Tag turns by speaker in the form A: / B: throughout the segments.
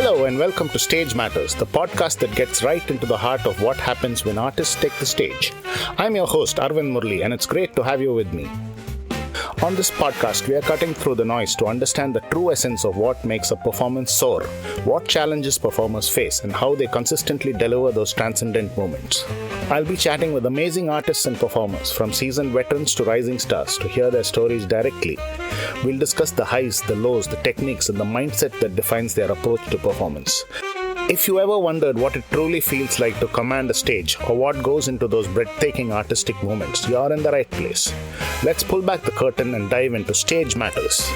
A: Hello and welcome to Stage Matters, the podcast that gets right into the heart of what happens when artists take the stage. I'm your host, Arvind Murli, and it's great to have you with me. On this podcast, we are cutting through the noise to understand the true essence of what makes a performance soar, what challenges performers face, and how they consistently deliver those transcendent moments. I'll be chatting with amazing artists and performers, from seasoned veterans to rising stars, to hear their stories directly. We'll discuss the highs, the lows, the techniques, and the mindset that defines their approach to performance. If you ever wondered what it truly feels like to command a stage or what goes into those breathtaking artistic moments, you're in the right place. Let's pull back the curtain and dive into Stage Matters.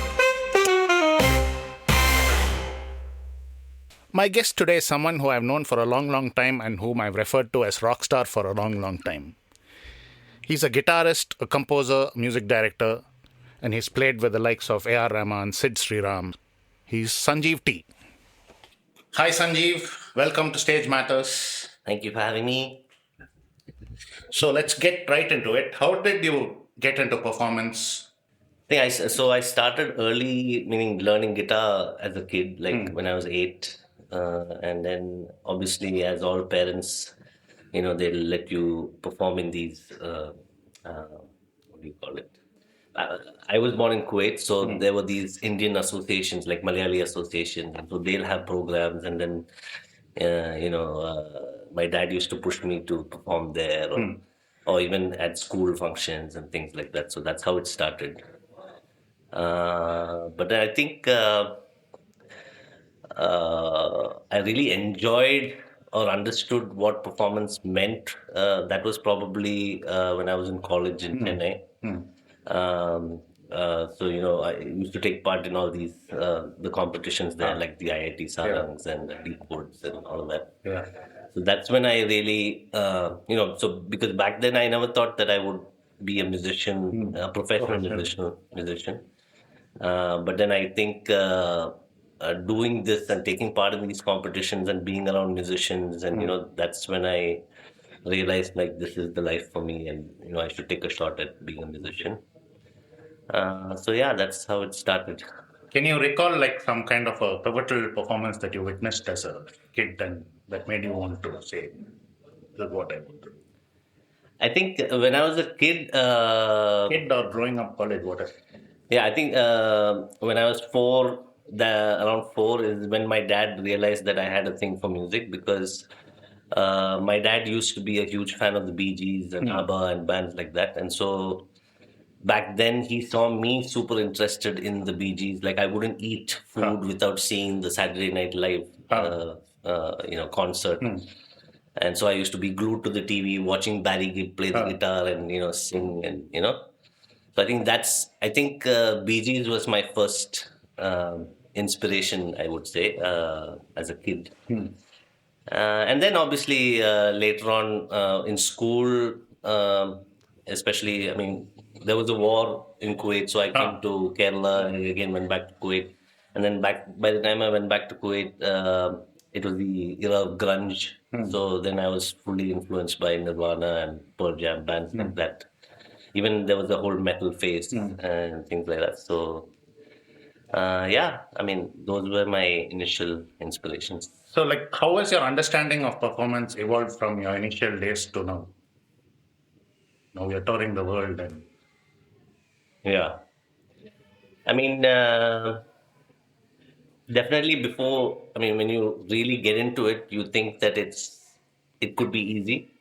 A: My guest today is someone who I've known for a long time and whom I've referred to as rockstar for a long time. He's a guitarist, a composer, music director, and he's played with the likes of Rahman, Sid Sriram. He's Sanjeev T. Hi Sanjeev, welcome to Stage Matters.
B: Thank you for having me.
A: So let's get right into it. How did you get into performance?
B: I started early, meaning learning guitar as a kid, when I was 8. And then obviously, as all parents, they'll let you perform in these, what do you call it? I was born in Kuwait, so there were these Indian associations, like Malayali associations, and so they'll have programs, and then, my dad used to push me to perform there, or even at school functions and things like that. So that's how it started. But then I think I really enjoyed or understood what performance meant. That was probably when I was in college in Chennai. I used to take part in all these the competitions there, like the IIT Sarangs and the Deep Woods and all of that.
A: Yeah.
B: So that's when I really, because back then I never thought that I would be a musician, a professional musician. But then I think doing this and taking part in these competitions and being around musicians, and that's when I realized this is the life for me, and I should take a shot at being a musician. That's how it started.
A: Can you recall some kind of a pivotal performance that you witnessed as a kid and that made you want to say, this is what I want to do?
B: I think when I was a kid...
A: kid or growing up, college, whatever.
B: Yeah, I think when I was 4, around 4 is when my dad realized that I had a thing for music, because my dad used to be a huge fan of the Bee Gees and ABBA and bands like that. And so back then he saw me super interested in the Bee Gees. I wouldn't eat food without seeing the Saturday Night Live concert. And so I used to be glued to the TV watching Barry Gibb play the guitar and sing, and so I think Bee Gees was my first inspiration, I would say, as a kid. And then obviously later on in school, especially, there was a war in Kuwait, so I came to Kerala and again went back to Kuwait. And then by the time I went back to Kuwait, it was the era of grunge. So then I was fully influenced by Nirvana and Pearl Jam, bands like that. Even there was a whole metal phase and things like that. So, those were my initial inspirations.
A: So, how has your understanding of performance evolved from your initial days to now? Now you're touring the world and...
B: Yeah. Definitely before, when you really get into it, you think that it could be easy.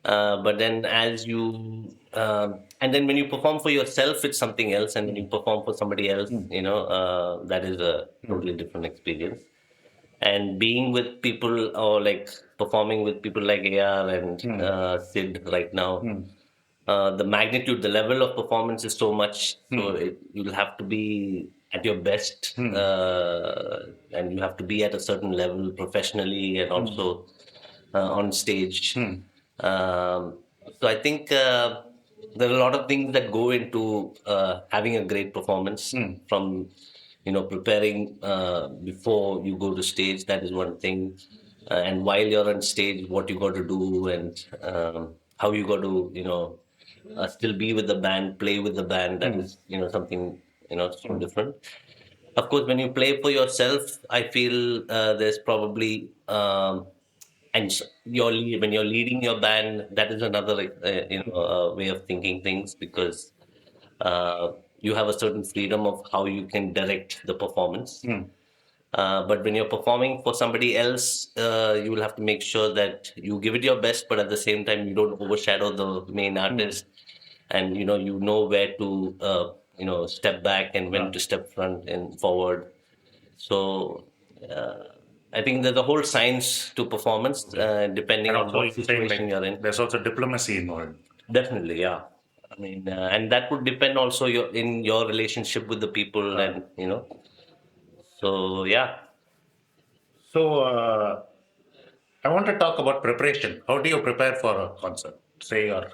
B: But then as you, and then when you perform for yourself, it's something else. And when you perform for somebody else, that is a totally different experience. And being with people, or performing with people like AR and Sid right now, the magnitude, the level of performance is so much. So you'll have to be at your best, and you have to be at a certain level professionally and also on stage. So I think there are a lot of things that go into having a great performance, from preparing before you go to stage. That is one thing, and while you're on stage, what you got to do, and how you got to still be with the band, play with the band. That is something so different. Of course, when you play for yourself, I feel there's probably when you're leading your band, that is another way of thinking things, because you have a certain freedom of how you can direct the performance. But when you're performing for somebody else, you will have to make sure that you give it your best, but at the same time, you don't overshadow the main artist, and you know where to step back and when to step front and forward. So uh, I think there's a whole science to performance, depending
A: And
B: on
A: also,
B: what
A: you're saying
B: situation
A: like
B: you're in.
A: there's also diplomacy involved.
B: Definitely, yeah. I mean, and that would depend also your relationship with the people, and so yeah.
A: So, I want to talk about preparation. How do you prepare for a concert? Say you're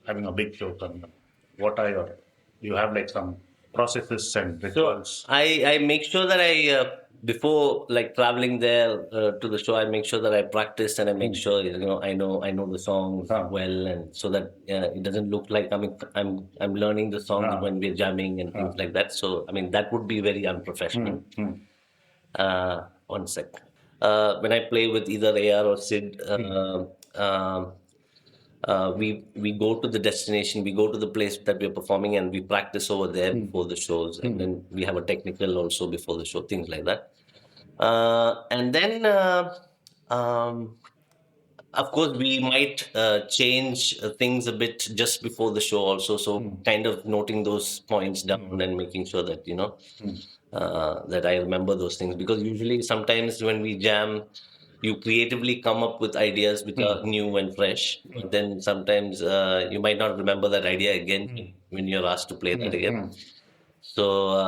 A: having a big show coming up. What are your, do you have like some processes and
B: So
A: rituals?
B: I make sure that I before like traveling there to the show, I make sure that I practice, and I make sure I know the songs well, and so that it doesn't look like I'm learning the songs when we're jamming and things like that. So I mean that would be very unprofessional. One sec. When I play with either AR or Sid, we go to the destination, we go to the place that we're performing, and we practice over there before the shows, and then we have a technical also before the show, things like that. And then, um, of course, we might change things a bit just before the show also. So, kind of noting those points down and making sure that that I remember those things, because usually sometimes when we jam, you creatively come up with ideas which are new and fresh. But then sometimes you might not remember that idea again when you're asked to play that again. So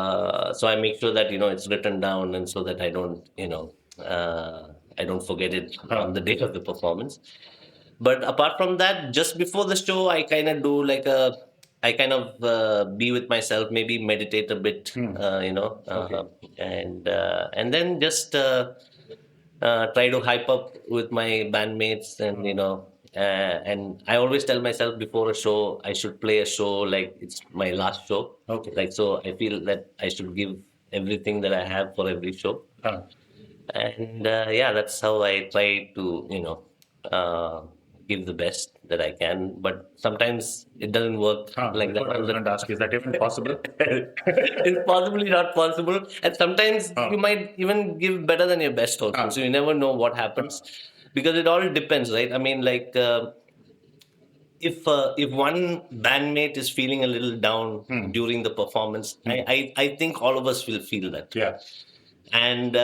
B: I make sure that it's written down, and so that I don't forget it on the day of the performance. But apart from that, just before the show, I kind of do like I kind of be with myself, maybe meditate a bit, and then just try to hype up with my bandmates, and and I always tell myself before a show I should play a show like it's my last show.
A: Okay.
B: Like, so I feel that I should give everything that I have for every show. And yeah, that's how I try to uh, give the best that I can, but sometimes it doesn't work like that.
A: What I was going to ask, is that even possible?
B: It's possibly not possible, and sometimes you might even give better than your best also, so you never know what happens, because it all depends, right? I mean, like, if one bandmate is feeling a little down during the performance, I think all of us will feel that.
A: Yeah.
B: And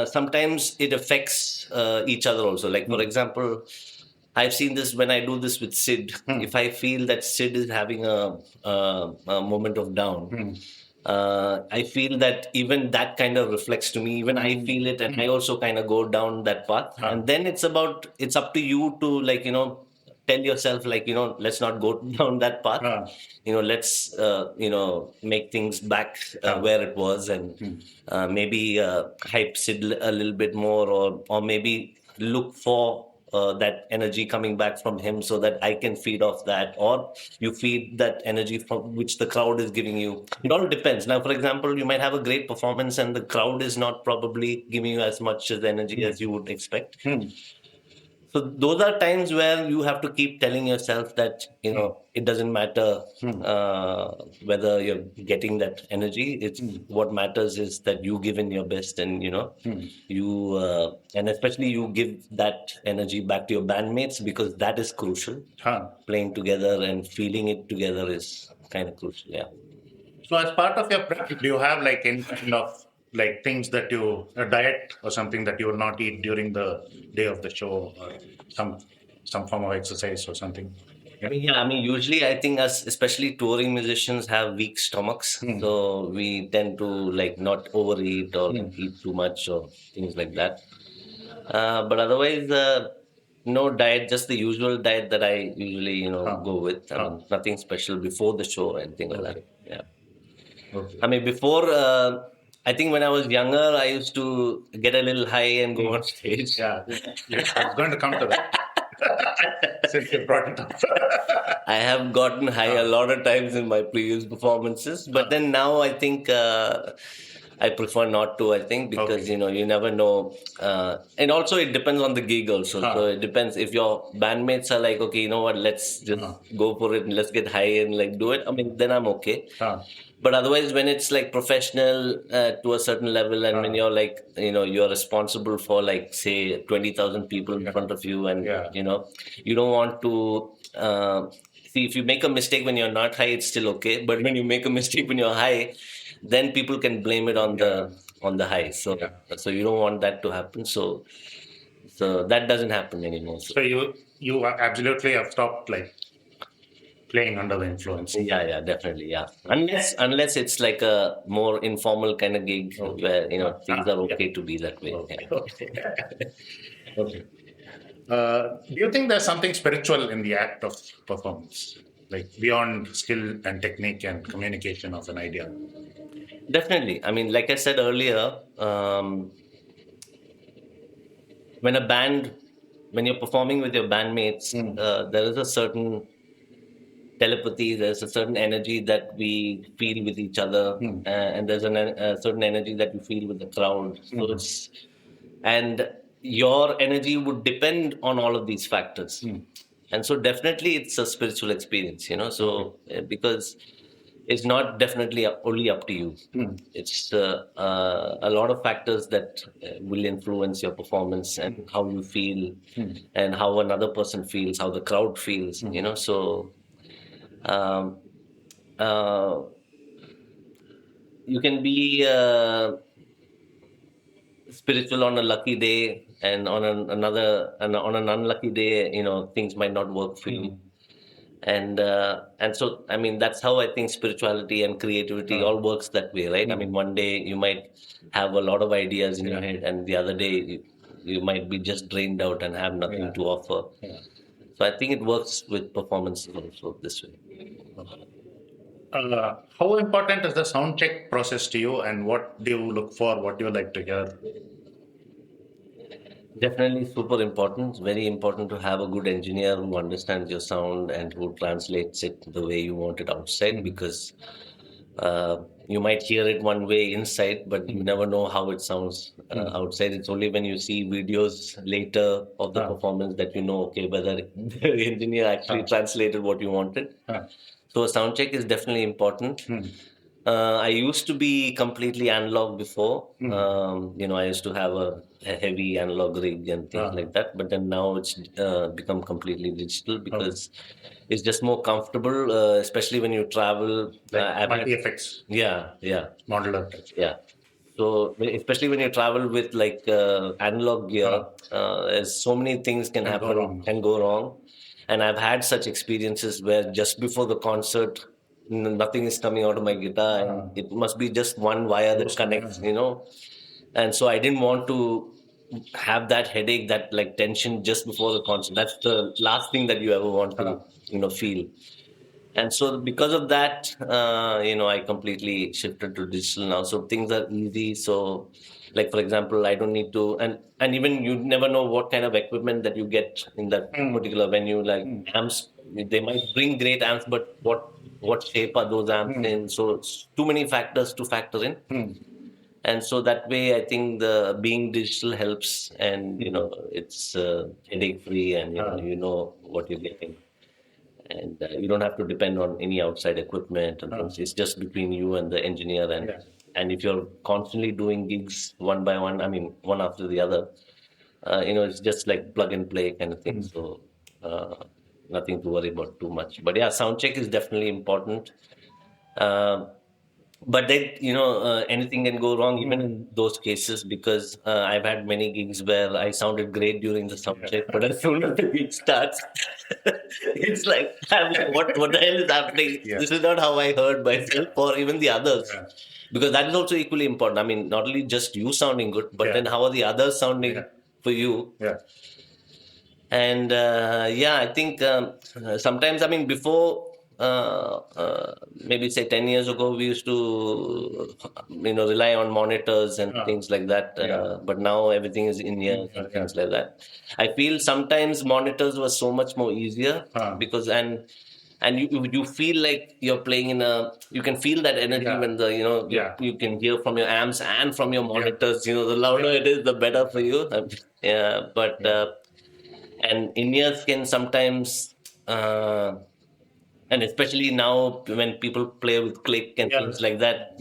B: sometimes it affects each other also. Like, for example, I've seen this when I do this with Sid. If I feel that Sid is having a moment of down, I feel that even that kind of reflects to me. Even I feel it, and I also kind of go down that path. And then it's up to you to, like, tell yourself, like, let's not go down that path. Let's make things back where it was, and maybe hype Sid a little bit more, or maybe look for that energy coming back from him, so that I can feed off that, or you feed that energy from which the crowd is giving you. It all depends. Now, for example, you might have a great performance and the crowd is not probably giving you as much as energy as you would expect. So those are times where you have to keep telling yourself that it doesn't matter whether you're getting that energy. It's what matters is that you give in your best, and you and especially you give that energy back to your bandmates, because that is crucial. Playing together and feeling it together is kind of crucial. Yeah.
A: So, as part of your prep, do you have like any kind of like things that a diet or something that you will not eat during the day of the show, or some form of exercise or something?
B: I mean, usually I think us, especially touring musicians, have weak stomachs, so we tend to like not overeat or eat too much or things like that. But otherwise, no diet, just the usual diet that I usually go with. I mean, nothing special before the show or anything like that. Yeah.
A: Okay.
B: I mean, before, I think when I was younger, I used to get a little high and go on stage.
A: Yeah, I was going to come to that. Since you brought it up.
B: I have gotten high a lot of times in my previous performances, but then now I think I prefer not to, I think, because,
A: Okay.
B: you never know. And also it depends on the gig also.
A: Huh.
B: So it depends if your bandmates are like, okay, you know what, let's just go for it and let's get high and like do it. I mean, then I'm okay.
A: Huh.
B: But otherwise, when it's like professional to a certain level, and when you're like, you're responsible for like, say, 20,000 people in front of you, and,
A: Yeah.
B: you don't want to. See, if you make a mistake when you're not high, it's still okay. But when you make a mistake when you're high, then people can blame it on the high. So, so you don't want that to happen. So that doesn't happen anymore.
A: So you absolutely have stopped like playing under the influence.
B: Yeah, definitely, yeah. Unless it's like a more informal kind of gig where things are okay to be that way.
A: Okay.
B: Yeah.
A: Okay. Okay. Do you think there's something spiritual in the act of performance, like beyond skill and technique and communication of an idea?
B: Definitely. I mean, like I said earlier, when you're performing with your bandmates, there is a certain telepathy, there's a certain energy that we feel with each other, and there's a certain energy that you feel with the crowd. So and your energy would depend on all of these factors. And so definitely it's a spiritual experience, so because it's not definitely only up to you. It's a lot of factors that will influence your performance and how you feel, and how another person feels, how the crowd feels, so um, uh, you can be spiritual on a lucky day, and on on an unlucky day, things might not work for you. And so, I mean, that's how I think spirituality and creativity all works that way, right? I mean, one day you might have a lot of ideas in your head, and the other day you might be just drained out and have nothing to offer. So I think it works with performances also this way.
A: How important is the sound check process to you, and what do you look for? What do you like to hear?
B: Definitely super important. It's very important to have a good engineer who understands your sound and who translates it the way you want it outside, because you might hear it one way inside, but you never know how it sounds outside. It's only when you see videos later of the performance that you know, okay, whether the engineer actually translated what you wanted. So a sound check is definitely important. I used to be completely analog before. I used to have a heavy analog rig and things like that. But then now it's become completely digital, because it's just more comfortable, especially when you travel.
A: Multi effects.
B: Yeah.
A: Modular touch.
B: Yeah. So especially when you travel with like analog gear, there's so many things can happen, can go wrong. And I've had such experiences where just before the concert, nothing is coming out of my guitar, and it must be just one wire that connects, And so I didn't want to have that headache, that like tension just before the concert. That's the last thing that you ever want to, feel. And so because of that, I completely shifted to digital now. So things are easy. So like, for example, I don't need to, and even you never know what kind of equipment that you get in that particular venue, like amps. They might bring great amps, but what shape are those amps in? So it's too many factors to factor in. And so that way, I think the being digital helps, and it's headache free, and you know what you're getting, and you don't have to depend on any outside equipment and things. It's just between you and the engineer, and if you're constantly doing gigs one by one, I mean one after the other, it's just like plug and play kind of thing. So nothing to worry about too much. But yeah, sound check is definitely important. But then anything can go wrong even in those cases, because I've had many gigs where I sounded great during the sound check, but as soon as the gig starts, it's like, I'm like, what the hell is happening? This is not how I heard myself, or even the others, because that is also equally important. I mean, not only just you sounding good, but then how are the others sounding for you? And I think sometimes, I mean, before maybe say 10 years ago, we used to rely on monitors and things like that, but now everything is in ears and things like that. I feel sometimes monitors were so much more easier, because, and and you feel like you're playing in a. You can feel that energy when the you can hear from your amps and from your monitors. The louder it is, the better for you. Yeah, but and in-ears can sometimes. And especially now when people play with click and things like that,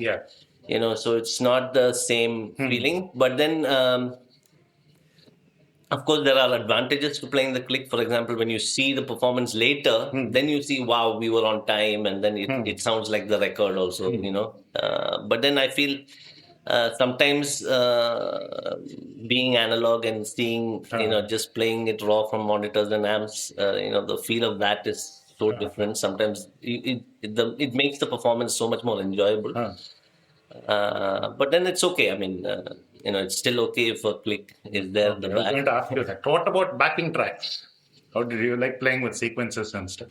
B: so it's not the same feeling. But then of course there are advantages to playing the click. For example, when you see the performance later, then you see, wow, we were on time, and then it sounds like the record also. But then I feel sometimes being analog and seeing just playing it raw from monitors and amps, the feel of that is so different. Sometimes it makes the performance so much more enjoyable. But then it's okay. I mean, it's still okay if a click is there in the
A: I was
B: back.
A: going to ask you that. What about backing tracks? How did you like playing with sequences and stuff?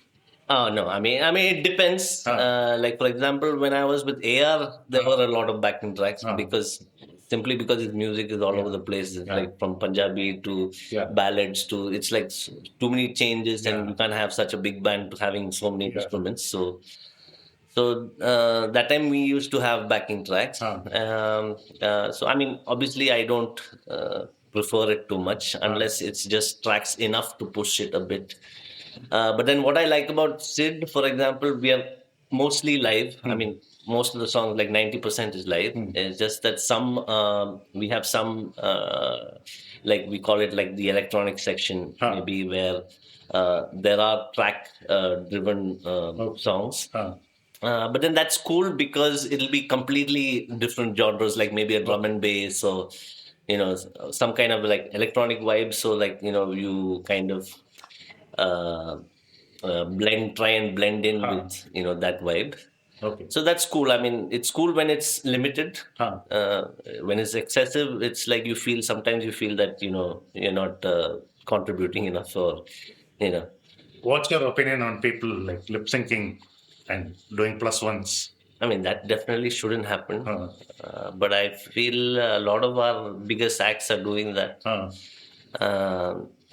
B: Oh no, I mean, it depends. Like for example, when I was with AR, there were a lot of backing tracks simply because his music is all over the place. It's like from Punjabi to ballads to it's like too many changes, and you can't have such a big band having so many instruments. So that time we used to have backing tracks. So I mean, obviously, I don't prefer it too much unless it's just tracks enough to push it a bit. But then what I like about Sid, for example, we are mostly live. I mean, most of the songs, like 90% is live. It's just that we have some, like we call it like the electronic section, maybe where there are track driven songs. But then that's cool because it'll be completely different genres, like maybe a drum and bass or, some kind of like electronic vibe. So like, you kind of try and blend in with that vibe.
A: Okay.
B: So that's cool. I mean, it's cool when it's limited. When it's excessive, it's like sometimes you feel that you're not contributing enough, or
A: What's your opinion on people like lip syncing and doing plus ones?
B: I mean, that definitely shouldn't happen. But I feel a lot of our biggest acts are doing that.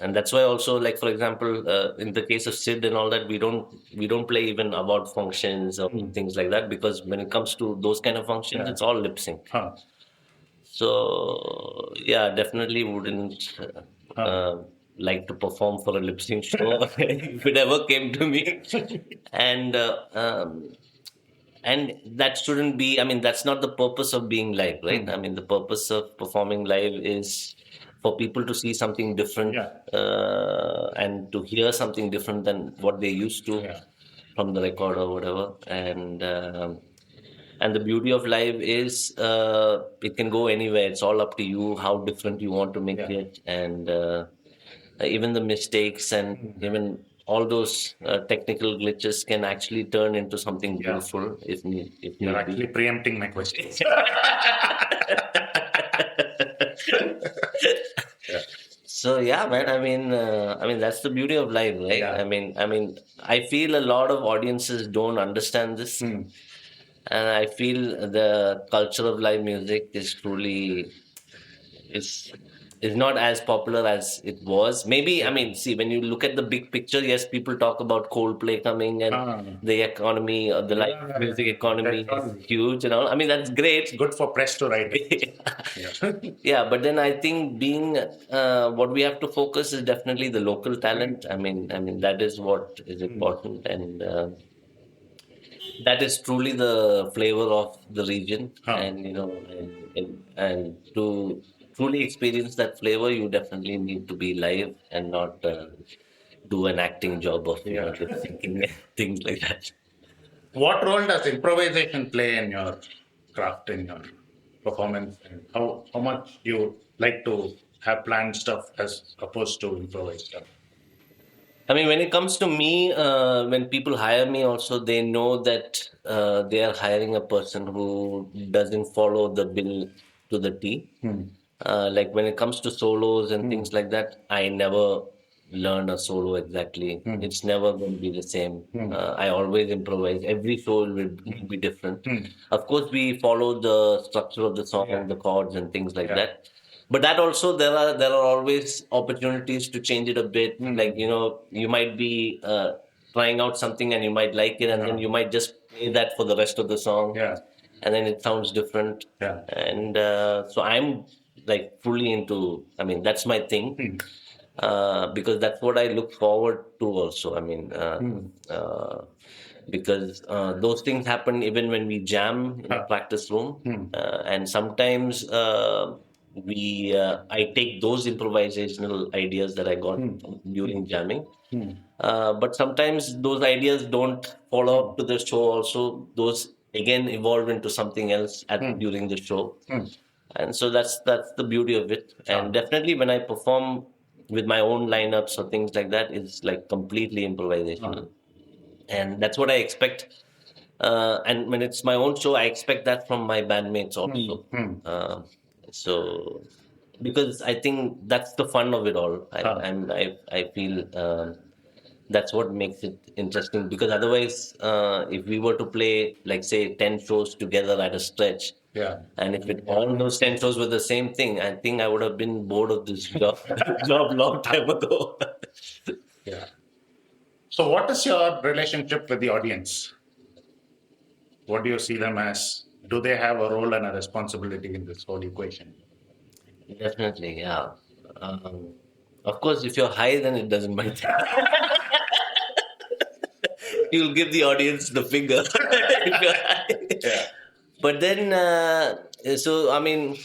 B: And that's why also, like for example, in the case of Sid and all that, we don't play even award functions or things like that, because when it comes to those kind of functions, it's all lip sync. So yeah, definitely wouldn't like to perform for a lip sync show if it ever came to me. And that shouldn't be. I mean, that's not the purpose of being live, right? I mean, the purpose of performing live is for people to see something different and to hear something different than what they used to from the record or whatever. And the beauty of live is it can go anywhere. It's all up to you how different you want to make it, and even the mistakes and even all those technical glitches can actually turn into something beautiful if need
A: You're actually
B: be.
A: preempting my question.
B: So yeah, man. I mean that's the beauty of live, right? I mean, I feel a lot of audiences don't understand this, and I feel the culture of live music is truly is not as popular as it was. Maybe, I mean, see, when you look at the big picture, yes, people talk about Coldplay coming and the economy, or the live music economy is huge and all. I mean, that's great.
A: Good for press to write it.
B: Yeah, but then I think what we have to focus is definitely the local talent. I mean, that is what is important, and that is truly the flavor of the region. And and to truly experience that flavor, you definitely need to be live and not do an acting job of lip syncing things like that.
A: What role does improvisation play in your craft, in your performance, and how much you like to have planned stuff as opposed to improvised stuff?
B: I mean, when it comes to me, when people hire me, also they know that they are hiring a person who doesn't follow the bill to the T. Like when it comes to solos and things like that, I never learn a solo exactly. It's never going to be the same. I always improvise. Every solo will be different. Of course, we follow the structure of the song, the chords and things like that. But that also, there are always opportunities to change it a bit. Like you might be trying out something and you might like it, and then you might just play that for the rest of the song.
A: Yeah.
B: And then it sounds different.
A: Yeah.
B: And so I'm like fully into, I mean, that's my thing. Because that's what I look forward to also. I mean, because those things happen even when we jam in the practice room. And sometimes I take those improvisational ideas that I got during jamming. But sometimes those ideas don't follow up to the show also. Those again evolve into something else during the show. And so that's the beauty of it. And definitely when I perform with my own lineups or things like that, it's like completely improvisational. And that's what I expect. And when it's my own show, I expect that from my bandmates also. So because I think that's the fun of it all. I feel that's what makes it interesting, because otherwise, if we were to play like say 10 shows together at a stretch, and if all those 10 shows were the same thing, I think I would have been bored of this job long time ago.
A: Yeah. So, what is your relationship with the audience? What do you see them as? Do they have a role and a responsibility in this whole equation?
B: Definitely, yeah. Of course, if you're high, then it doesn't matter. You'll give the audience the finger. If you're high.
A: Yeah.
B: But then, so I mean,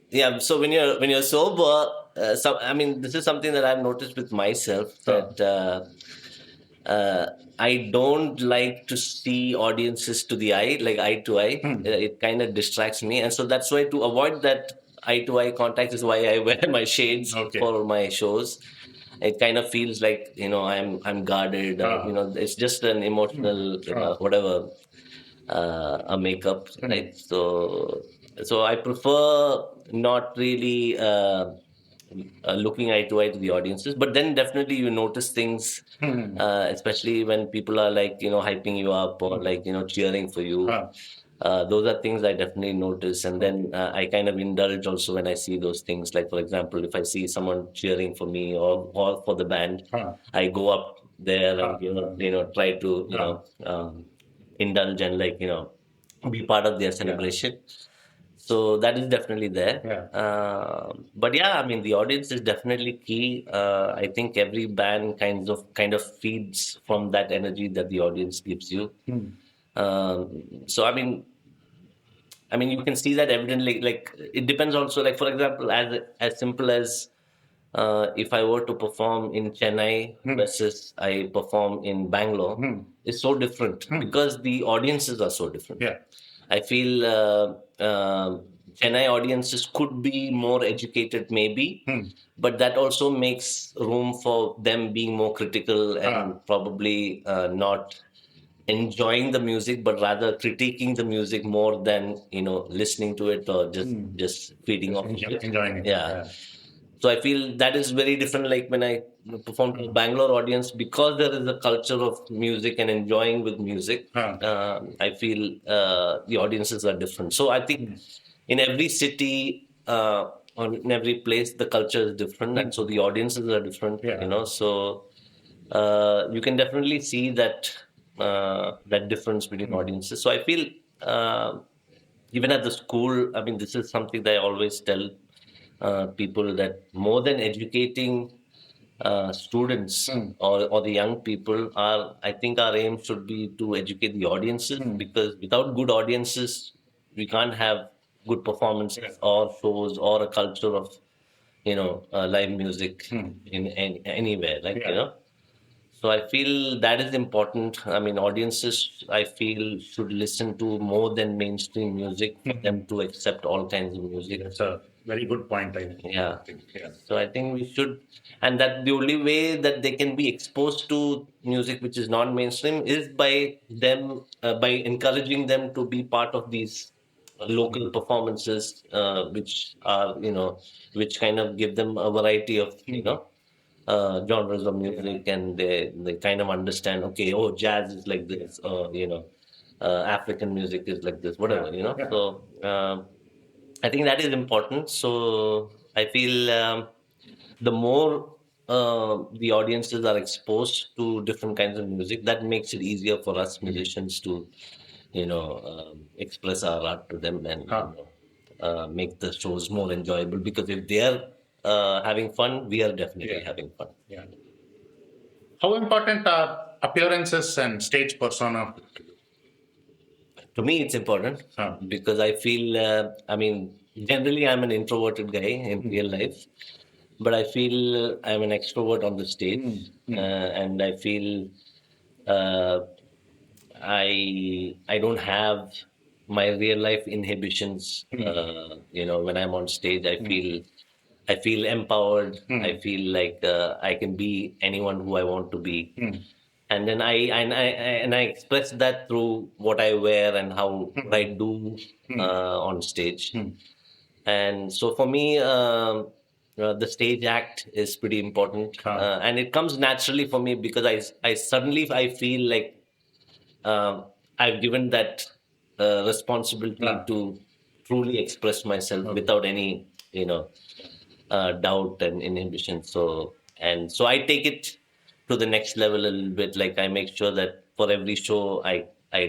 B: yeah. So when you're sober, I mean, this is something that I've noticed with myself, that I don't like to see audiences to the eye, like eye to eye. It kind of distracts me, and so that's why, to avoid that eye to eye contact, is why I wear my shades for my shows. It kind of feels like, I'm guarded. It's just an emotional whatever, a makeup, right? So I prefer not really looking eye to eye to the audiences, but then definitely you notice things, especially when people are like, hyping you up, or like, cheering for you. Those are things I definitely notice, and then I kind of indulge also when I see those things. Like, for example, if I see someone cheering for me or for the band, I go up there and try to indulge and, like, be part of their celebration. So that is definitely there. But yeah, I mean, the audience is definitely key. I think every band kind of feeds from that energy that the audience gives you. So I mean, you can see that evidently. Like, it depends also. Like, for example, as simple as if I were to perform in Chennai versus I perform in Bangalore, it's so different because the audiences are so different. I feel Chennai audiences could be more educated, maybe, but that also makes room for them being more critical and probably not enjoying the music, but rather critiquing the music more than listening to it, or just feeding off
A: enjoying it.
B: Yeah. So I feel that is very different. Like when I perform to a Bangalore audience, because there is a culture of music and enjoying with music, I feel the audiences are different. So I think in every city, or in every place, the culture is different, and so the audiences are different. So you can definitely see that difference between audiences. So I feel even at the school, I mean, this is something that I always tell people, that more than educating students or the young people, I think our aim should be to educate the audiences, because without good audiences, we can't have good performances or shows or a culture of live music in anywhere, like So I feel that is important. I mean, audiences, I feel, should listen to more than mainstream music for them to accept all kinds of music.
A: That's a very good point, I think.
B: Yeah. So I think we should, and that the only way that they can be exposed to music which is non-mainstream is by encouraging them to be part of these local performances, which are, which kind of give them a variety of, genres of music, and they kind of understand, okay, oh, jazz is like this, or African music is like this, whatever. So I think that is important. So I feel the more the audiences are exposed to different kinds of music, that makes it easier for us musicians to, express our art to them and make the shows more enjoyable. Because if they are having fun, we are definitely having fun.
A: Yeah. How important are appearances and stage persona to you?
B: To me, it's important because I feel, generally I'm an introverted guy in real life, but I feel I'm an extrovert on the stage, and I feel uh, I don't have my real life inhibitions. When I'm on stage, I feel empowered. I feel like I can be anyone who I want to be, and then I express that through what I wear and how what I do on stage. And so for me, the stage act is pretty important, and it comes naturally for me because I suddenly I feel like I've given that responsibility to truly express myself without any doubt and inhibition. So I take it to the next level a little bit. Like I make sure that for every show I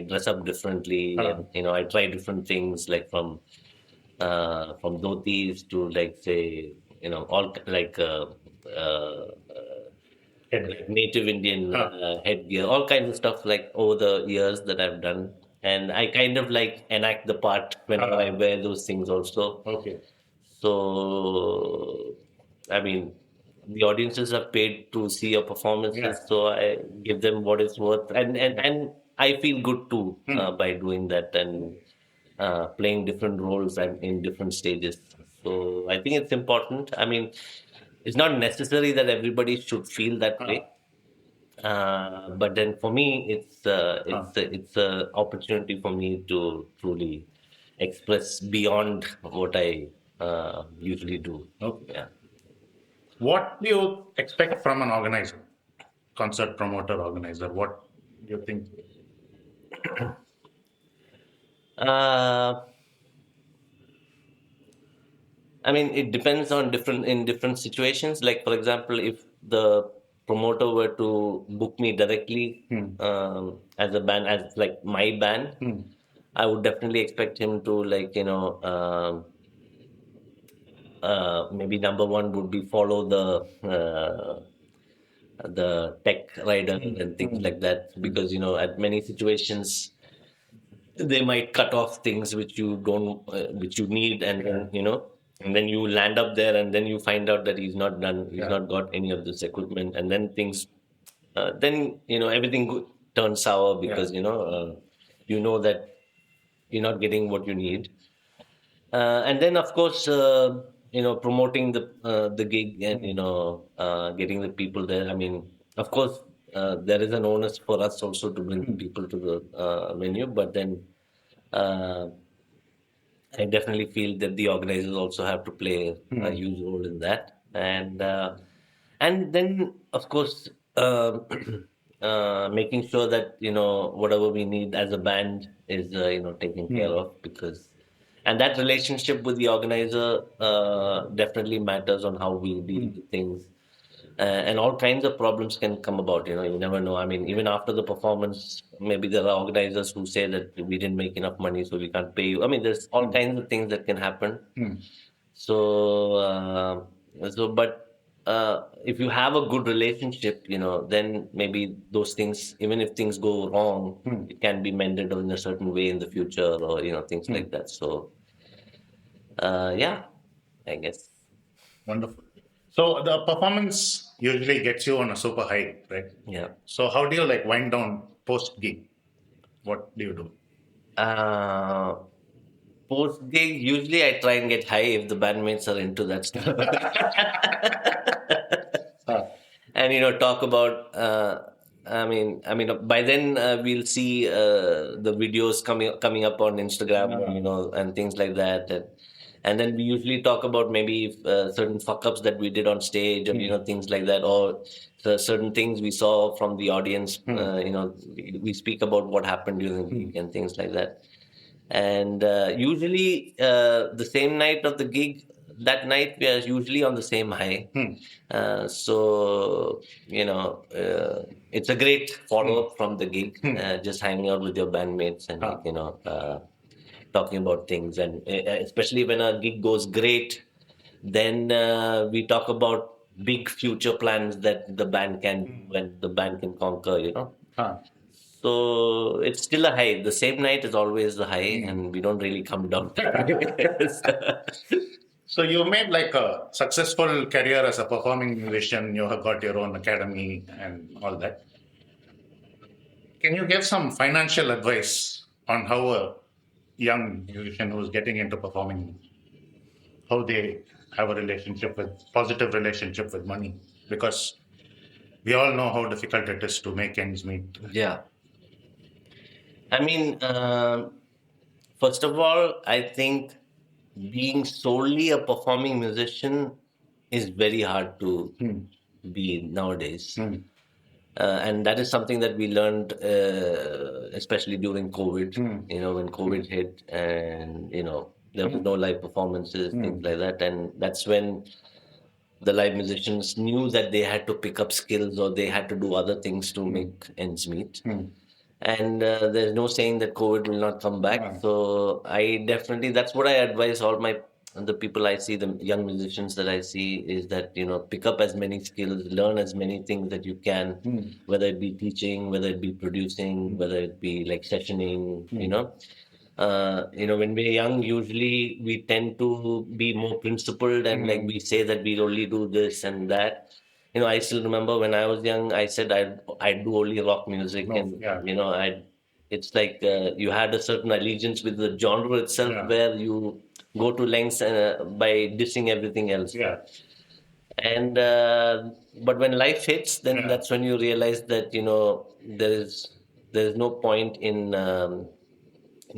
B: dress up differently, and I try different things, like from dhotis to, like, say, all like like native Indian headgear, all kinds of stuff, like over the years that I've done. And I kind of like enact the part whenever I wear those things also.
A: Okay.
B: So, I mean, the audiences are paid to see your performances, so I give them what it's worth, and I feel good too by doing that and playing different roles and in different stages. So I think it's important. I mean, it's not necessary that everybody should feel that way, but then for me, it's a opportunity for me to truly express beyond what I usually do.
A: Okay.
B: Yeah.
A: What do you expect from an organizer, concert promoter, organizer? What do you think?
B: Uh, I mean, it depends on different situations. Like, for example, if the promoter were to book me directly as a band, as like my band, I would definitely expect him to, like, maybe number one would be follow the tech rider and things like that, because at many situations they might cut off things which you don't which you need, and then and then you land up there and then you find out that he's not got any of this equipment, and then things then everything turns sour because that you're not getting what you need. And then, of course, promoting the gig and getting the people there. I mean, of course, there is an onus for us also to bring the people to the venue, but then uh, I definitely feel that the organizers also have to play a huge role in that, and then, of course, making sure that whatever we need as a band is taken care of, because and that relationship with the organizer definitely matters on how we deal with things. And all kinds of problems can come about. You never know. I mean, even after the performance, maybe there are organizers who say that we didn't make enough money, so we can't pay you. I mean, there's all kinds of things that can happen. So, but if you have a good relationship, then maybe those things, even if things go wrong, it can be mended in a certain way in the future, or things like that. So, yeah, I guess.
A: Wonderful. So the performance usually gets you on a super high, right?
B: Yeah.
A: So how do you like wind down post gig? What do you do?
B: Post gig, usually I try and get high if the bandmates are into that stuff. And talk about. By then we'll see the videos coming up on Instagram, and things like that, and then we usually talk about maybe certain fuck ups that we did on stage, or things like that, or certain things we saw from the audience. We speak about what happened during the week and things like that. And usually the same night of the gig, that night we are usually on the same high. So, it's a great follow-up from the gig, just hanging out with your bandmates and talking about things. And especially when a gig goes great, then we talk about big future plans that the band can do and the band can conquer.
A: Huh.
B: So it's still a high. The same night is always the high, and we don't really come down.
A: So you made like a successful career as a performing musician. You have got your own academy and all that. Can you give some financial advice on how a young musician who's getting into performing, how they have a relationship with positive relationship with money? Because we all know how difficult it is to make ends meet.
B: Yeah. I mean, first of all, I think being solely a performing musician is very hard to be nowadays. And that is something that we learned, especially during COVID, when COVID hit and, there was no live performances, things like that. And that's when the live musicians knew that they had to pick up skills or they had to do other things to make ends meet. And there's no saying that COVID will not come back. So that's what I advise all the people I see, the young musicians that I see, is that, pick up as many skills, learn as many things that you can, whether it be teaching, whether it be producing, whether it be like sessioning, when we're young, usually we tend to be more principled and like we say that we'll only do this and that. I still remember when I was young, I said I'd do only rock music, it's like you had a certain allegiance with the genre itself, where you go to lengths by dissing everything else. And but when life hits, then that's when you realize that there's no point in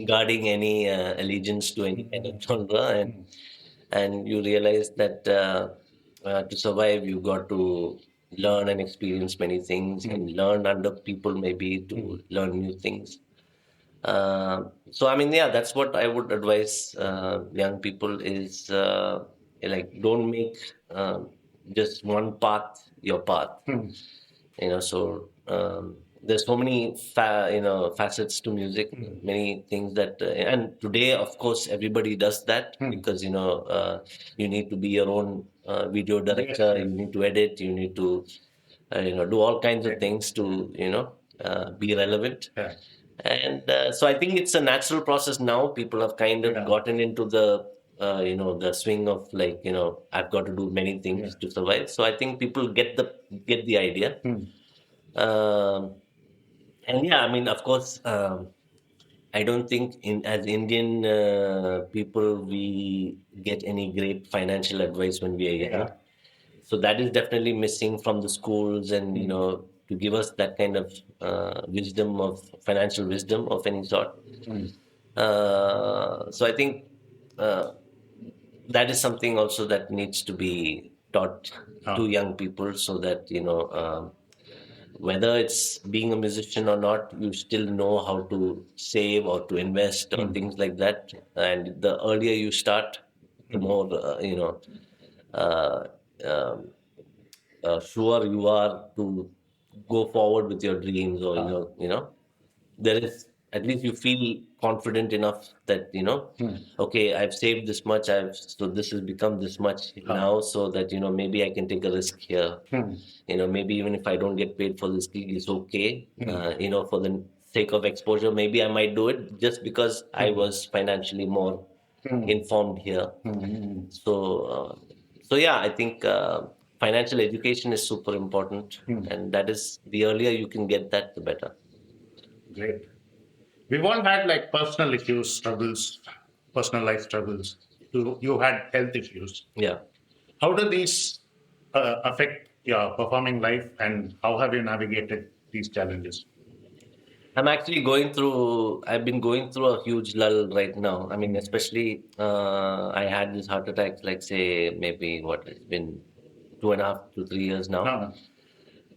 B: guarding any allegiance to any kind of genre, and you realize that to survive, you got to learn and experience many things and learn under people, maybe to learn new things. So I mean, that's what I would advise young people is like, don't make just one path your path. So there's so many facets to music, many things that and today, of course, everybody does that because you need to be your own video director. You need to edit, you need to do all kinds of things to be relevant. And so I think it's a natural process now. People have kind of gotten into the the swing of like, I've got to do many things to survive. So I think people get the idea. And I mean, of course, I don't think as Indian people we get any great financial advice when we are young. So that is definitely missing from the schools, and to give us that kind of financial wisdom of any sort. So I think that is something also that needs to be taught to young people, so that whether it's being a musician or not, you still know how to save or to invest or things like that. And the earlier you start, the more sure you are to go forward with your dreams, or there is, at least you feel confident enough that okay, I've saved this much, so this has become this much now, so that maybe I can take a risk here. Maybe even if I don't get paid for this gig, it's okay. For the sake of exposure, maybe I might do it just because I was financially more informed here. So I think financial education is super important, and that is, the earlier you can get that, the better.
A: Great. We've all had like personal issues, struggles, personal life struggles. You had health issues.
B: Yeah.
A: How do these affect your performing life, and how have you navigated these challenges?
B: I've been going through a huge lull right now. I mean, especially I had this heart attack, like say maybe it's been 2.5 to 3 years now.
A: No.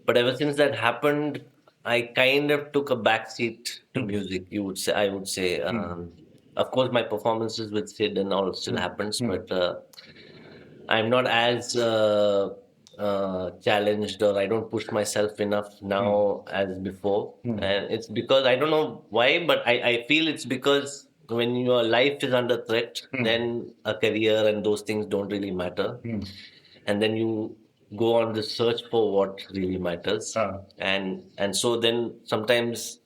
B: But ever since that happened, I kind of took a backseat to music. I would say. Of course, my performances with Sid and all still happens, but I'm not as challenged, or I don't push myself enough now as before. And it's because I don't know why, but I feel it's because when your life is under threat, then a career and those things don't really matter. And then you go on the search for what really matters. And so then sometimes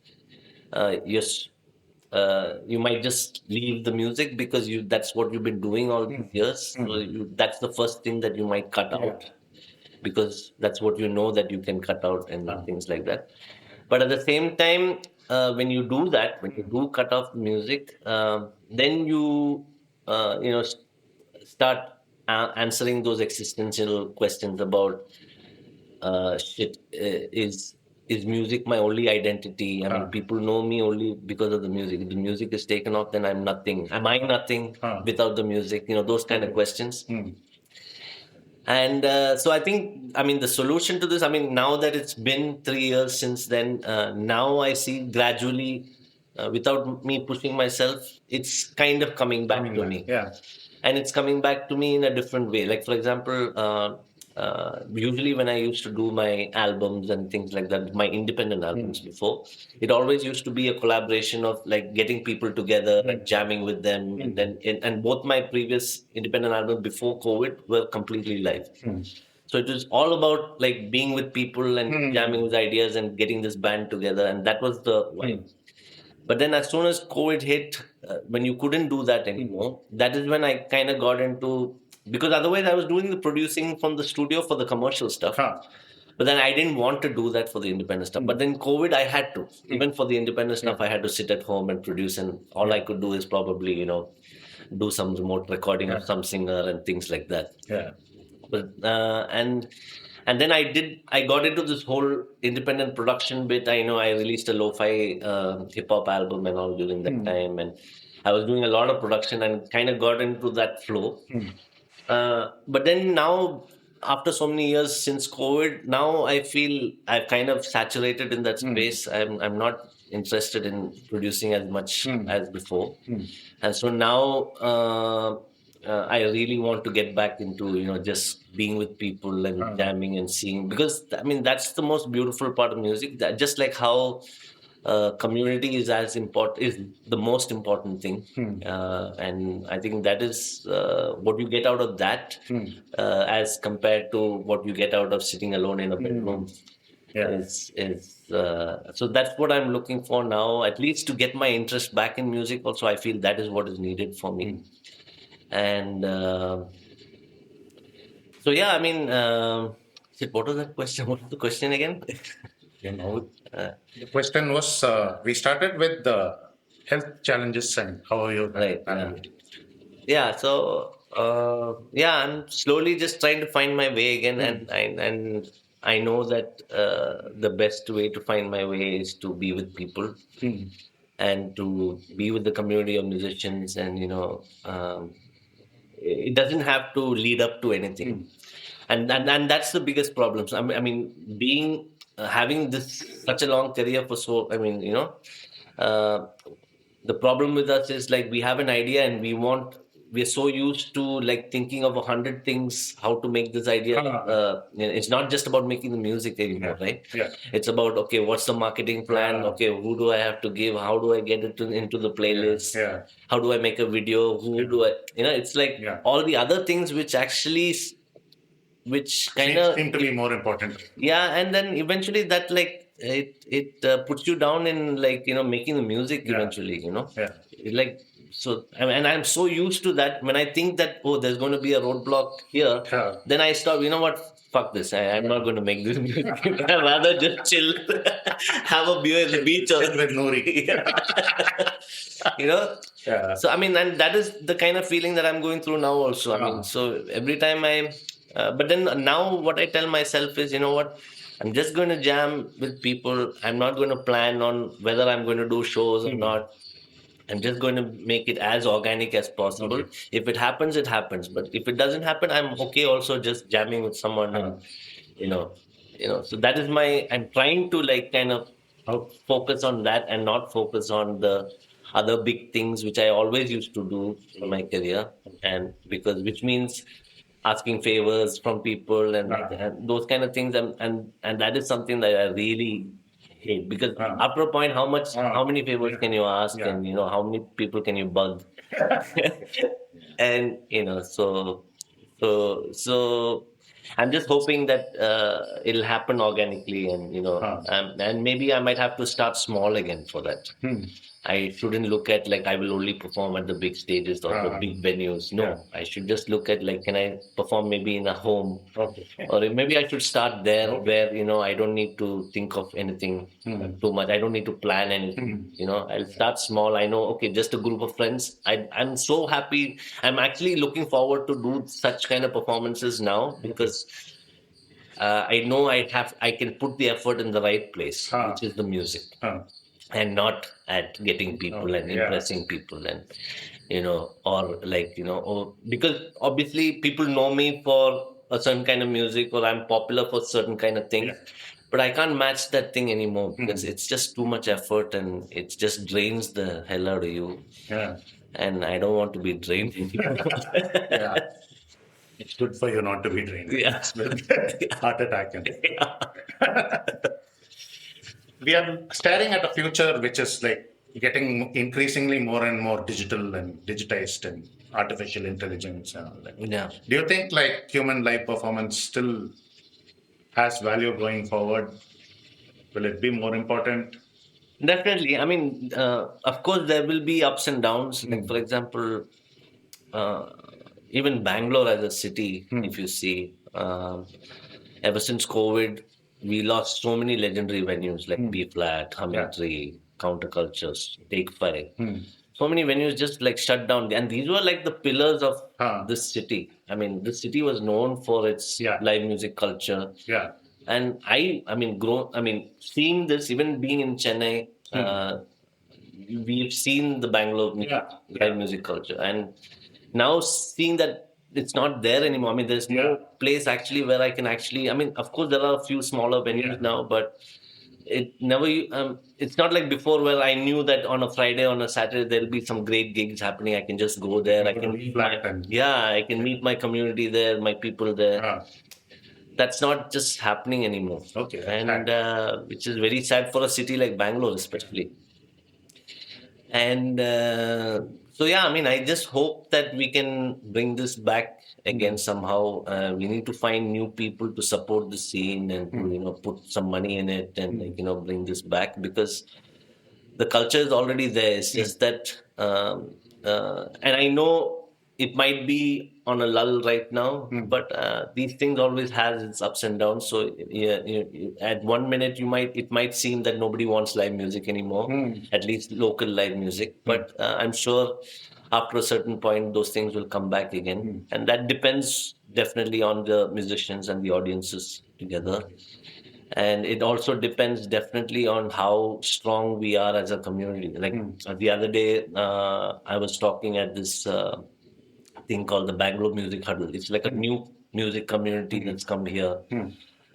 B: yes, you might just leave the music because you that's what you've been doing all these years. So that's the first thing that you might cut out, because that's what you know that you can cut out and things like that. But at the same time, when you do that, when you do cut off music, then you start answering those existential questions about shit. Is music my only identity? I mean, people know me only because of the music. If the music is taken off, then I'm nothing. Am I nothing without the music? Those kind of questions. And so I think, I mean, the solution to this, I mean, now that it's been 3 years since then, now I see gradually, without me pushing myself, it's kind of coming back to me. And it's coming back to me in a different way. Like, for example, usually when I used to do my albums and things like that, my independent albums before, it always used to be a collaboration of like getting people together and jamming with them. And then, and both my previous independent albums before COVID were completely live. So it was all about like being with people and jamming with ideas and getting this band together. And that was the vibe. But then as soon as COVID hit, when you couldn't do that anymore, that is when I kind of got into, because otherwise I was doing the producing from the studio for the commercial stuff. But then I didn't want to do that for the independent stuff. But then COVID, I had to. Even for the independent stuff, I had to sit at home and produce. And all I could do is probably, do some remote recording of some singer and things like that. But and then I got into this whole independent production bit. I know I released a lo-fi hip hop album and all during that time, and I was doing a lot of production and kind of got into that flow. But then now, after so many years since COVID, now I feel I've kind of saturated in that space. I'm not interested in producing as much as before, and so now I really want to get back into just being with people and jamming and seeing, because I mean that's the most beautiful part of music. That, just like how community is as important, is the most important thing, and I think that is what you get out of that, as compared to what you get out of sitting alone in a bedroom. So that's what I'm looking for now, at least to get my interest back in music. Also, I feel that is what is needed for me. And so yeah, I mean, what was that question? What was the question again?
A: The question was, we started with the health challenges and how you
B: Right. Yeah. So I'm slowly just trying to find my way again, and I know that the best way to find my way is to be with people and to be with the community of musicians, and it doesn't have to lead up to anything. And that's the biggest problem. So, I mean, being having this such a long career for so, I mean, the problem with us is like we have an idea and we're so used to like thinking of 100 things how to make this idea. It's not just about making the music anymore, right? It's about, okay, what's the marketing plan? Okay, who do I have to give? How do I get it into the playlist? How do I make a video? Who do I, it's like all the other things which actually, which kind of
A: seem to be more important.
B: And then eventually that like it puts you down in like making the music eventually, like. So and I'm so used to that. When I think that there's going to be a roadblock here, then I stop. You know what? Fuck this. I'm not going to make this music. I'd rather just chill, have a beer at the beach, or
A: with Nori.
B: So I mean, and that is the kind of feeling that I'm going through now also. I mean, so every time but then now what I tell myself is, you know what? I'm just going to jam with people. I'm not going to plan on whether I'm going to do shows or not. I'm just going to make it as organic as possible. If it happens, it happens. But if it doesn't happen, I'm okay also just jamming with someone. And, so that is I'm trying to like kind of focus on that and not focus on the other big things, which I always used to do in my career. And which means asking favors from people and those kind of things, and that is something that I really hate, because after a point, how many favors can you ask, and how many people can you bug? And so I'm just hoping that it'll happen organically, and and maybe I might have to start small again for that. I shouldn't look at like I will only perform at the big stages or the big venues. No, I should just look at like, can I perform maybe in a home, or maybe I should start there where I don't need to think of anything too much. I don't need to plan anything. I'll start small. I know, okay, just a group of friends. I'm so happy. I'm actually looking forward to do such kind of performances now, because I know I can put the effort in the right place, which is the music, and not at getting people and impressing people, and or like or because obviously people know me for a certain kind of music, or I'm popular for certain kind of things, but I can't match that thing anymore, because it's just too much effort, and it just drains the hell out of you. And I don't want to be drained anymore.
A: It's good for you not to be drained. With heart attack. We are staring at a future which is like getting increasingly more and more digital and digitized and artificial intelligence and all that. Do you think like human live performance still has value going forward? Will it be more important?
B: Definitely. I mean, of course, there will be ups and downs. Like, for example, even Bangalore as a city, if you see, ever since COVID, we lost so many legendary venues like B Flat, Humming Tree, Countercultures, Take Five. So many venues just like shut down, and these were like the pillars of this city. I mean, this city was known for its live music culture. And seeing this, even being in Chennai, we've seen the Bangalore live music culture, and now seeing that it's not there anymore. I mean, there's no place actually where I can actually. I mean, of course, there are a few smaller venues now, but it never. It's not like before where I knew that on a Friday, on a Saturday, there'll be some great gigs happening. I can just go there. I can I can meet my community there, my people there. That's not just happening anymore. And which is very sad for a city like Bangalore, especially. And so, I mean, I just hope that we can bring this back again somehow. We need to find new people to support the scene and to, put some money in it and, bring this back, because the culture is already there. It's just that, and I know it might be on a lull right now, but these things always has its ups and downs. So at one minute it might seem that nobody wants live music anymore, at least local live music. But I'm sure after a certain point those things will come back again, and that depends definitely on the musicians and the audiences together. And it also depends definitely on how strong we are as a community. Like the other day, I was talking at this thing called the Bangalore Music Huddle. It's like a new music community that's come here,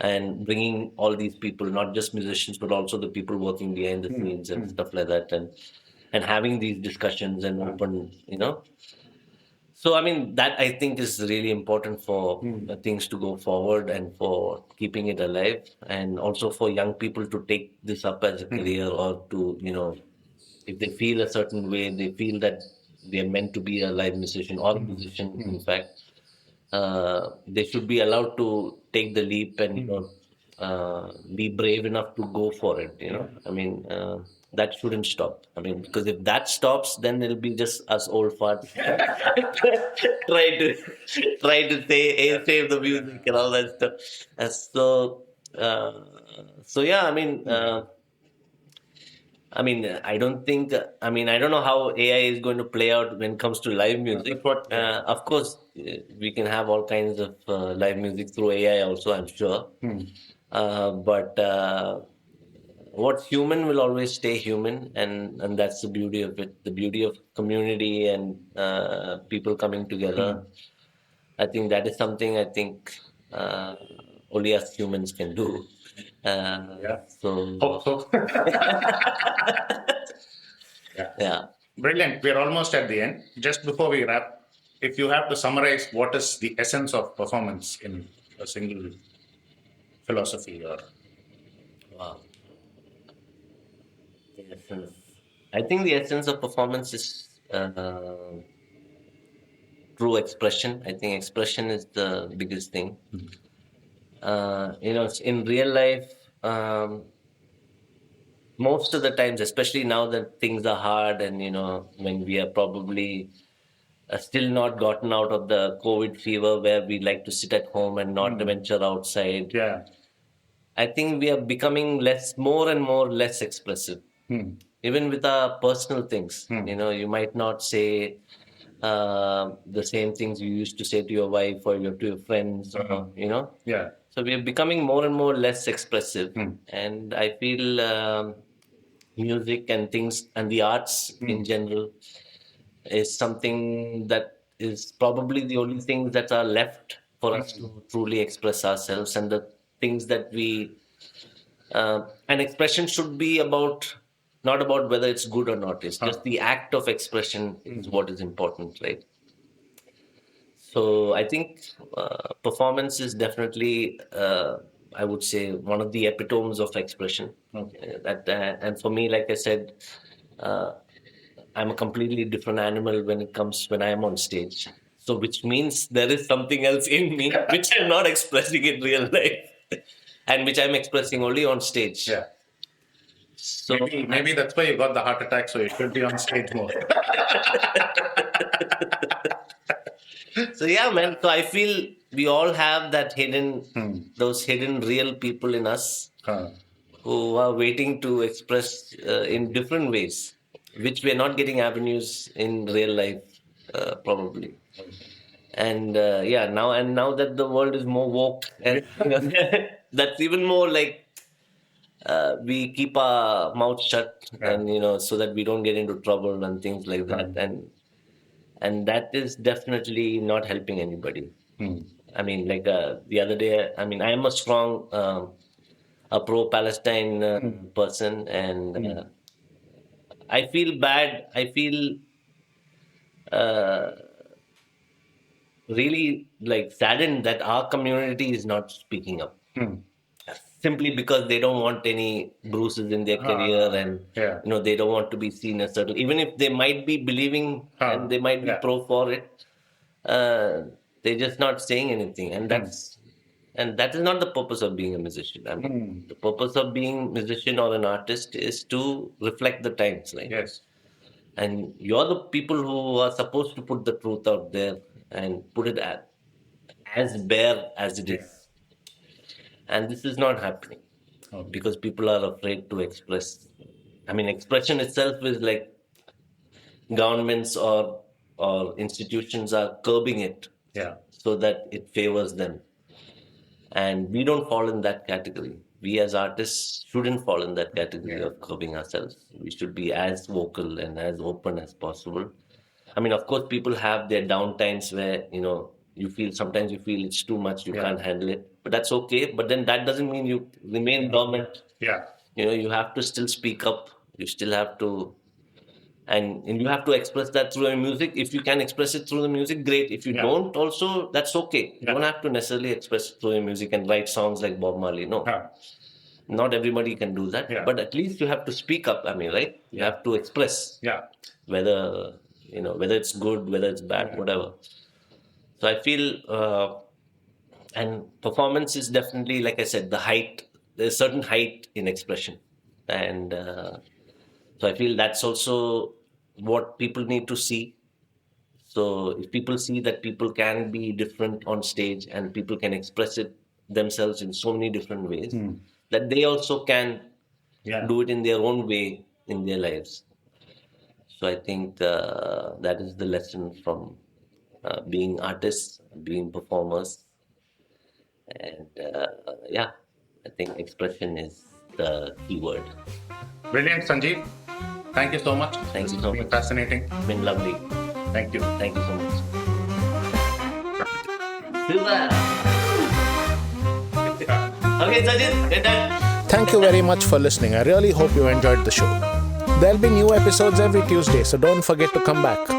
B: and bringing all these people, not just musicians, but also the people working behind the scenes and stuff like that, and having these discussions and open, So, I mean, that I think is really important for things to go forward and for keeping it alive, and also for young people to take this up as a career, or to, if they feel a certain way, they feel that they're meant to be a live musician or a musician, in fact, they should be allowed to take the leap and, be brave enough to go for it, I mean, that shouldn't stop. I mean, because if that stops, then it'll be just us old farts try to say, hey, save the music and all that stuff. I mean, I don't think. I mean, I don't know how AI is going to play out when it comes to live music. Of course, we can have all kinds of live music through AI also, I'm sure. But what's human will always stay human, and that's the beauty of it. The beauty of community and people coming together. I think that is something I think only us humans can do. So.
A: Hope so.
B: Yeah.
A: Brilliant. We're almost at the end. Just before we wrap, if you have to summarize what is the essence of performance in a single philosophy or
B: Wow. The essence. I think the essence of performance is true expression. I think expression is the biggest thing. In real life, most of the times, especially now that things are hard, and when we are probably still not gotten out of the COVID fever, where we like to sit at home and not venture outside.
A: yeah.
B: I think we are becoming more and more less expressive, even with our personal things. You might not say the same things you used to say to your wife or to your friends,
A: Yeah.
B: So we are becoming more and more less expressive, and I feel music and things and the arts in general is something that is probably the only things that are left for us to truly express ourselves, and the things that we an expression should be about, not about whether it's good or not. It's just the act of expression is what is important, right? So I think performance is definitely, I would say, one of the epitomes of expression. And for me, like I said, I'm a completely different animal when I am on stage. So which means there is something else in me which I'm not expressing in real life, and which I'm expressing only on stage.
A: Yeah.
B: So
A: Maybe that's why you got the heart attack, so you should be on stage more.
B: So yeah, man. So I feel we all have that those hidden real people in us who are waiting to express in different ways, which we're not getting avenues in real life, probably. And now that the world is more woke, and that's even more like we keep our mouth shut, and so that we don't get into trouble and things like that, and that is definitely not helping anybody. I mean, like the other day, I mean, I am a strong, a pro-Palestine person, and I feel bad. I feel really like saddened that our community is not speaking up. Simply because they don't want any bruises in their career, and they don't want to be seen as certain, even if they might be believing and they might be pro for it, they're just not saying anything, and that is not the purpose of being a musician. I mean, the purpose of being a musician or an artist is to reflect the times, right?
A: Yes.
B: And you're the people who are supposed to put the truth out there and put it as bare as it is. And this is not happening because people are afraid to express. I mean, expression itself is like governments or institutions are curbing it so that it favors them. And we don't fall in that category. We as artists shouldn't fall in that category of curbing ourselves. We should be as vocal and as open as possible. I mean, of course, people have their downtimes where, sometimes you feel it's too much, you can't handle it. But that's okay. But then that doesn't mean you remain dormant.
A: Yeah.
B: You have to still speak up. You still have to, and you have to express that through your music. If you can express it through the music, great. If you don't, also, that's okay. You don't have to necessarily express it through your music and write songs like Bob Marley. No. Not everybody can do that. But at least you have to speak up. I mean, right? You have to express. Whether it's good, whether it's bad, whatever. So I feel, and performance is definitely, like I said, the height. There's a certain height in expression, and so I feel that's also what people need to see. So if people see that people can be different on stage and people can express it themselves in so many different ways, that they also can do it in their own way in their lives. So I think that is the lesson from being artists, being performers. And I think expression is the key word.
A: Brilliant, Sanjeev. Thank you so much.
B: Thank you so much.
A: Fascinating.
B: It's been lovely.
A: Thank you.
B: Thank you so much. Super. Okay, Sanjeev, get done.
A: Thank you very much for listening. I really hope you enjoyed the show. There'll be new episodes every Tuesday, so don't forget to come back.